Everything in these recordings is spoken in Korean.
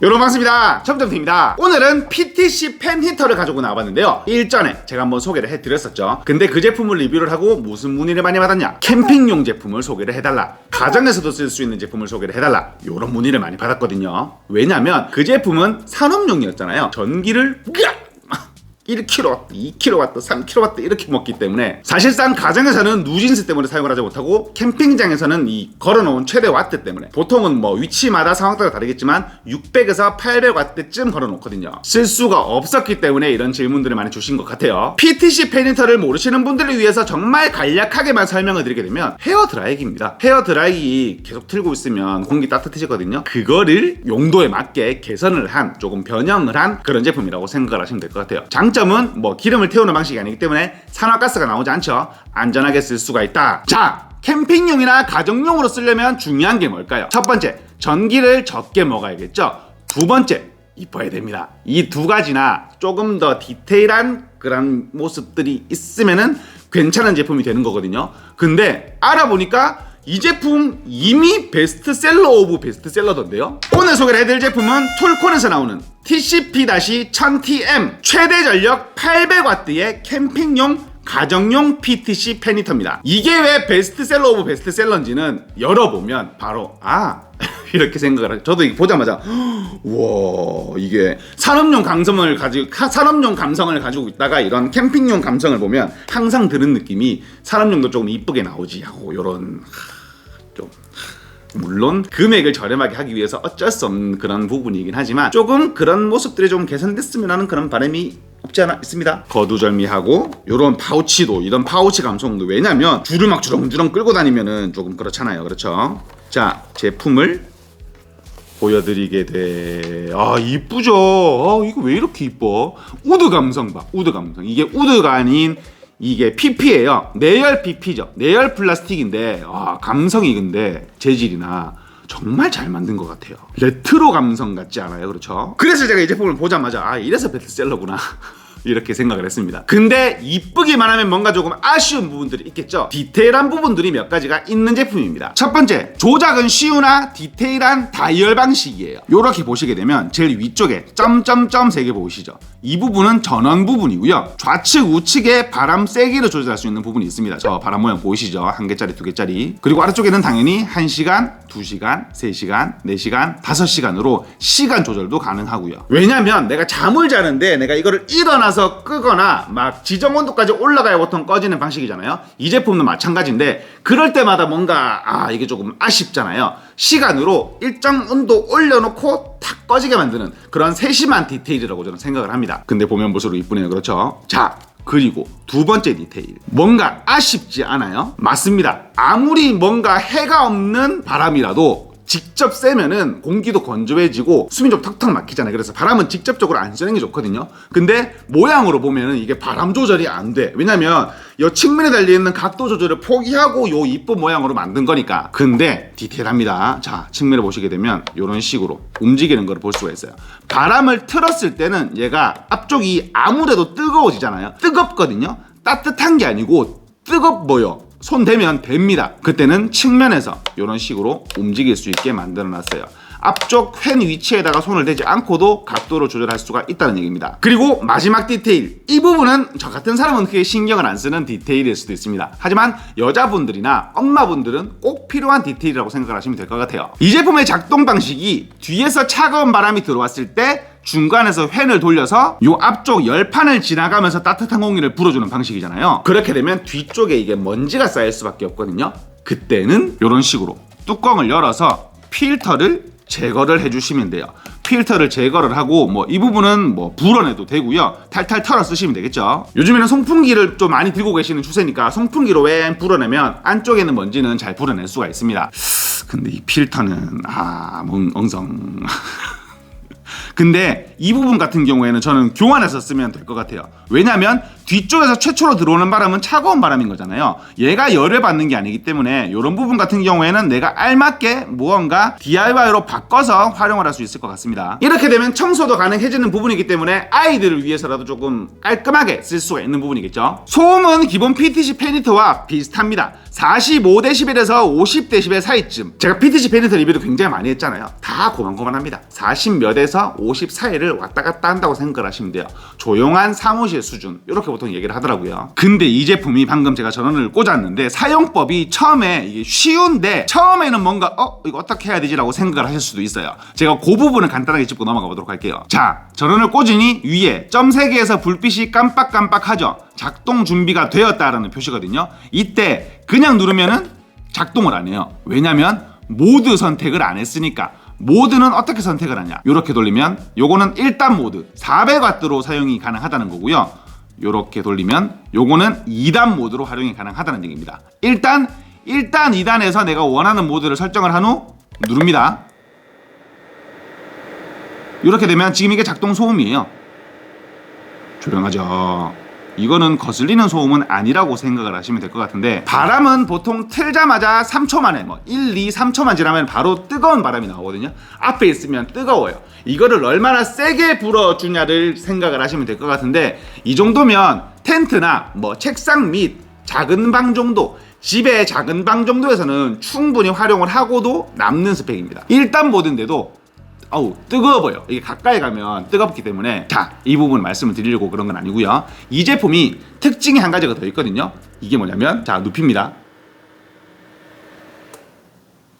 여러분 반갑습니다. 첨점팀입니다. 오늘은 PTC 팬 히터를 가지고 나와봤는데요. 일전에 제가 한번 소개를 해드렸었죠. 근데 그 제품을 리뷰를 하고 무슨 문의를 많이 받았냐, 캠핑용 제품을 소개를 해달라, 가정에서도 쓸 수 있는 제품을 소개를 해달라, 이런 문의를 많이 받았거든요. 왜냐면 그 제품은 산업용이었잖아요. 전기를 1kW, 2kW, 3kW 이렇게 먹기 때문에 사실상 가정에서는 누진스 때문에 사용을 하지 못하고 캠핑장에서는 이 걸어놓은 최대 와트 때문에 보통은 뭐 위치마다 상황 따라 다르겠지만 600에서 800W쯤 걸어놓거든요. 쓸 수가 없었기 때문에 이런 질문들을 많이 주신 것 같아요. PTC 팬히터를 모르시는 분들을 위해서 정말 간략하게만 설명을 드리게 되면 헤어드라이기입니다. 헤어드라이기 계속 틀고 있으면 공기 따뜻해지거든요. 그거를 용도에 맞게 개선을 한, 조금 변형을 한 그런 제품이라고 생각을 하시면 될 것 같아요. 장점은 뭐 기름을 태우는 방식이 아니기 때문에 산화가스가 나오지 않죠. 안전하게 쓸 수가 있다. 자, 캠핑용이나 가정용으로 쓰려면 중요한 게 뭘까요? 첫 번째, 전기를 적게 먹어야겠죠. 두 번째, 이뻐야 됩니다. 이 두 가지나 조금 더 디테일한 그런 모습들이 있으면은 괜찮은 제품이 되는 거거든요. 근데 알아보니까 이 제품 이미 베스트셀러 오브 베스트셀러던데요. 오늘 소개를 해드릴 제품은 툴콘에서 나오는 TCP-1000TM 최대 전력 800W의 캠핑용 가정용 PTC 팬히터입니다. 이게 왜 베스트셀러 오브 베스트셀러인지는 열어보면 바로 이렇게 생각을 하죠. 저도 이거 보자마자 우와, 이게 산업용 감성을 가지고 있다가 이런 캠핑용 감성을 보면 항상 드는 느낌이 산업용도 조금 이쁘게 나오지 하고, 요런 좀, 물론 금액을 저렴하게 하기 위해서 어쩔 수 없는 그런 부분이긴 하지만 조금 그런 모습들이 좀 개선됐으면 하는 그런 바람이 없지 않아 있습니다. 거두절미하고 요런 파우치도, 이런 파우치 감성도, 왜냐면 줄을 막 주렁주렁 끌고 다니면은 조금 그렇잖아요. 그렇죠? 자, 제품을 보여드리게 돼. 이쁘죠? 이거 왜 이렇게 이뻐? 우드 감성 봐. 우드 감성. 이게 우드가 아닌 이게 PP예요. 내열 PP죠. 내열 플라스틱인데 감성이 근데 재질이나 정말 잘 만든 것 같아요. 레트로 감성 같지 않아요? 그렇죠? 그래서 제가 이 제품을 보자마자 이래서 베스트셀러구나 이렇게 생각을 했습니다. 근데 이쁘기만 하면 뭔가 조금 아쉬운 부분들이 있겠죠. 디테일한 부분들이 몇 가지가 있는 제품입니다. 첫 번째, 조작은 쉬우나 디테일한 다이얼 방식이에요. 요렇게 보시게 되면 제일 위쪽에 점점점 3개 보이시죠? 이 부분은 전원 부분이고요. 좌측 우측에 바람 세기를 조절할 수 있는 부분이 있습니다. 저 바람 모양 보이시죠? 1개짜리 2개짜리. 그리고 아래쪽에는 당연히 1시간, 2시간, 3시간, 4시간, 5시간으로 시간 조절도 가능하고요. 왜냐면 내가 잠을 자는데 내가 이거를 일어나서 끄거나 막 지정 온도까지 올라가야 보통 꺼지는 방식이잖아요. 이 제품도 마찬가지인데 그럴 때마다 뭔가 이게 조금 아쉽잖아요. 시간으로 일정 온도 올려놓고 탁 꺼지게 만드는 그런 세심한 디테일이라고 저는 생각을 합니다. 근데 보면 볼수록 이쁘네요. 그렇죠? 자, 그리고 두 번째 디테일, 뭔가 아쉽지 않아요? 맞습니다. 아무리 뭔가 해가 없는 바람이라도 직접 쐬면은 공기도 건조해지고 숨이 좀 턱턱 막히잖아요. 그래서 바람은 직접적으로 안 쐬는 게 좋거든요. 근데 모양으로 보면은 이게 바람 조절이 안 돼. 왜냐면 이 측면에 달려있는 각도 조절을 포기하고 요 이쁜 모양으로 만든 거니까. 근데 디테일합니다. 자, 측면을 보시게 되면 이런 식으로 움직이는 걸 볼 수가 있어요. 바람을 틀었을 때는 얘가 앞쪽이 아무래도 뜨거워지잖아요. 뜨겁거든요. 따뜻한 게 아니고 뜨겁고요. 손 대면 됩니다. 그때는 측면에서 이런 식으로 움직일 수 있게 만들어 놨어요. 앞쪽 팬 위치에다가 손을 대지 않고도 각도를 조절할 수가 있다는 얘기입니다. 그리고 마지막 디테일, 이 부분은 저 같은 사람은 크게 신경을 안 쓰는 디테일일 수도 있습니다. 하지만 여자분들이나 엄마분들은 꼭 필요한 디테일이라고 생각을 하시면 될 것 같아요. 이 제품의 작동 방식이 뒤에서 차가운 바람이 들어왔을 때 중간에서 팬을 돌려서 요 앞쪽 열판을 지나가면서 따뜻한 공기를 불어주는 방식이잖아요. 그렇게 되면 뒤쪽에 이게 먼지가 쌓일 수밖에 없거든요. 그때는 이런 식으로 뚜껑을 열어서 필터를 제거를 해주시면 돼요. 필터를 제거를 하고 이 부분은 불어내도 되고요. 탈탈 털어 쓰시면 되겠죠. 요즘에는 송풍기를 좀 많이 들고 계시는 추세니까 송풍기로 웬 불어내면 안쪽에 있는 먼지는 잘 불어낼 수가 있습니다. 근데 이 필터는 엉성. 근데 이 부분 같은 경우에는 저는 교환해서 쓰면 될 것 같아요. 왜냐면 뒤쪽에서 최초로 들어오는 바람은 차가운 바람인 거잖아요. 얘가 열을 받는 게 아니기 때문에 이런 부분 같은 경우에는 내가 알맞게 무언가 DIY로 바꿔서 활용을 할 수 있을 것 같습니다. 이렇게 되면 청소도 가능해지는 부분이기 때문에 아이들을 위해서라도 조금 깔끔하게 쓸 수가 있는 부분이겠죠. 소음은 기본 PTC 페니터와 비슷합니다. 45dB에서 50dB 사이쯤. 제가 PTC 페니터 리뷰도 굉장히 많이 했잖아요. 다 고만고만합니다. 40몇에서 50 사이를 왔다 갔다 한다고 생각을 하시면 돼요. 조용한 사무실 수준, 이렇게 보통 얘기를 하더라고요. 근데 이 제품이 방금 제가 전원을 꽂았는데 사용법이 처음에 이게 쉬운데 처음에는 뭔가 이거 어떻게 해야 되지? 라고 생각을 하실 수도 있어요. 제가 그 부분을 간단하게 짚고 넘어가 보도록 할게요. 자, 전원을 꽂으니 위에 점 3개에서 불빛이 깜빡깜빡하죠. 작동 준비가 되었다라는 표시거든요. 이때 그냥 누르면은 작동을 안 해요. 왜냐면 모드 선택을 안 했으니까. 모드는 어떻게 선택을 하냐? 이렇게 돌리면 요거는 1단 모드 400W로 사용이 가능하다는 거고요. 이렇게 돌리면 요거는 2단 모드로 활용이 가능하다는 얘기입니다. 일단 2단에서 내가 원하는 모드를 설정을 한 후 누릅니다. 이렇게 되면 지금 이게 작동 소음이에요. 조용하죠. 이거는 거슬리는 소음은 아니라고 생각을 하시면 될 것 같은데, 바람은 보통 틀자마자 3초 만에 1, 2, 3초만 지나면 바로 뜨거운 바람이 나오거든요. 앞에 있으면 뜨거워요. 이거를 얼마나 세게 불어주냐를 생각을 하시면 될 것 같은데, 이 정도면 텐트나 책상 및 작은 방 정도, 집의 작은 방 정도에서는 충분히 활용을 하고도 남는 스펙입니다. 1단 모드인데도 뜨거워 보여. 이게 가까이 가면 뜨겁기 때문에, 자, 이 부분 말씀을 드리려고 그런 건 아니고요. 이 제품이 특징이 한 가지가 더 있거든요. 이게 뭐냐면, 자, 눕힙니다.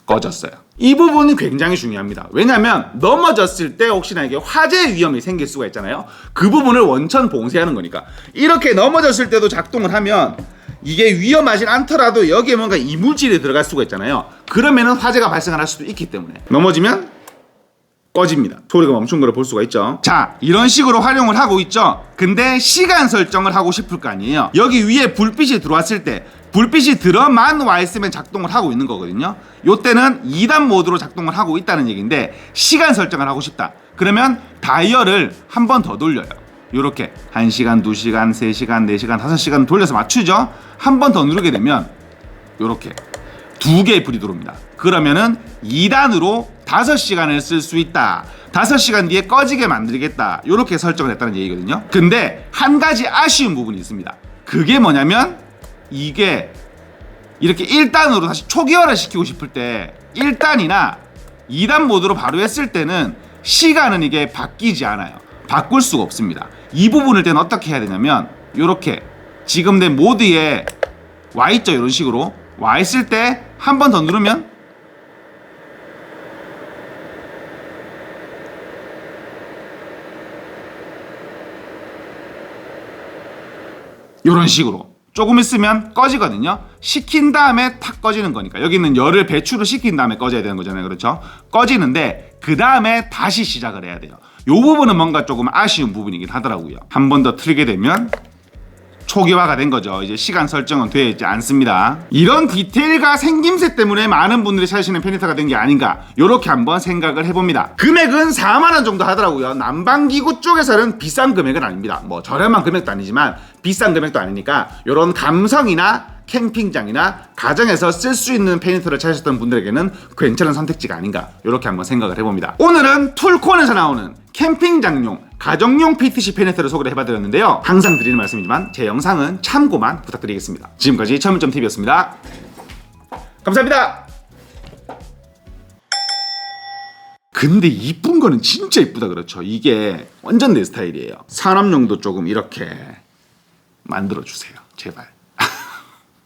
꺼졌어요. 이 부분이 굉장히 중요합니다. 왜냐면 넘어졌을 때 혹시나 이게 화재 위험이 생길 수가 있잖아요. 그 부분을 원천 봉쇄하는 거니까. 이렇게 넘어졌을 때도 작동을 하면 이게 위험하진 않더라도 여기에 뭔가 이물질이 들어갈 수가 있잖아요. 그러면은 화재가 발생할 수도 있기 때문에 넘어지면 꺼집니다. 소리가 멈춘 걸 볼 수가 있죠. 자, 이런 식으로 활용을 하고 있죠. 근데 시간 설정을 하고 싶을 거 아니에요. 여기 위에 불빛이 들어왔을 때, 불빛이 들어만 와 있으면 작동을 하고 있는 거거든요. 요때는 2단 모드로 작동을 하고 있다는 얘기인데, 시간 설정을 하고 싶다. 그러면 다이얼을 한 번 더 돌려요. 요렇게 1시간, 2시간, 3시간, 4시간, 5시간 돌려서 맞추죠. 한 번 더 누르게 되면 요렇게 2개의 불이 들어옵니다. 그러면은 2단으로 5시간을 쓸 수 있다. 5시간 뒤에 꺼지게 만들겠다. 이렇게 설정을 했다는 얘기거든요. 근데 한 가지 아쉬운 부분이 있습니다. 그게 뭐냐면, 이게 이렇게 1단으로 다시 초기화를 시키고 싶을 때 1단이나 2단 모드로 바로 했을 때는 시간은 이게 바뀌지 않아요. 바꿀 수가 없습니다. 이 부분을 때는 어떻게 해야 되냐면, 이렇게 지금 내 모드에 와 있죠. 이런 식으로 와 있을 때 한 번 더 누르면 이런 식으로 조금 있으면 꺼지거든요. 식힌 다음에 탁 꺼지는 거니까. 여기는 열을 배출을 시킨 다음에 꺼져야 되는 거잖아요. 그렇죠? 꺼지는데 그 다음에 다시 시작을 해야 돼요. 이 부분은 뭔가 조금 아쉬운 부분이긴 하더라고요. 한 번 더 틀게 되면 초기화가 된 거죠. 이제 시간 설정은 되어 있지 않습니다. 이런 디테일과 생김새 때문에 많은 분들이 찾으시는 페니터가 된 게 아닌가, 이렇게 한번 생각을 해봅니다. 금액은 4만 원 정도 하더라고요. 난방기구 쪽에서는 비싼 금액은 아닙니다. 저렴한 금액도 아니지만 비싼 금액도 아니니까 이런 감성이나 캠핑장이나 가정에서 쓸 수 있는 페니터를 찾으셨던 분들에게는 괜찮은 선택지가 아닌가, 이렇게 한번 생각을 해봅니다. 오늘은 툴콘에서 나오는 캠핑장용, 가정용 PTC 페니터를 소개를 해봐드렸는데요. 항상 드리는 말씀이지만 제 영상은 참고만 부탁드리겠습니다. 지금까지 철문점TV였습니다. 감사합니다. 근데 이쁜 거는 진짜 이쁘다. 그렇죠? 이게 완전 내 스타일이에요. 산업용도 조금 이렇게 만들어주세요. 제발.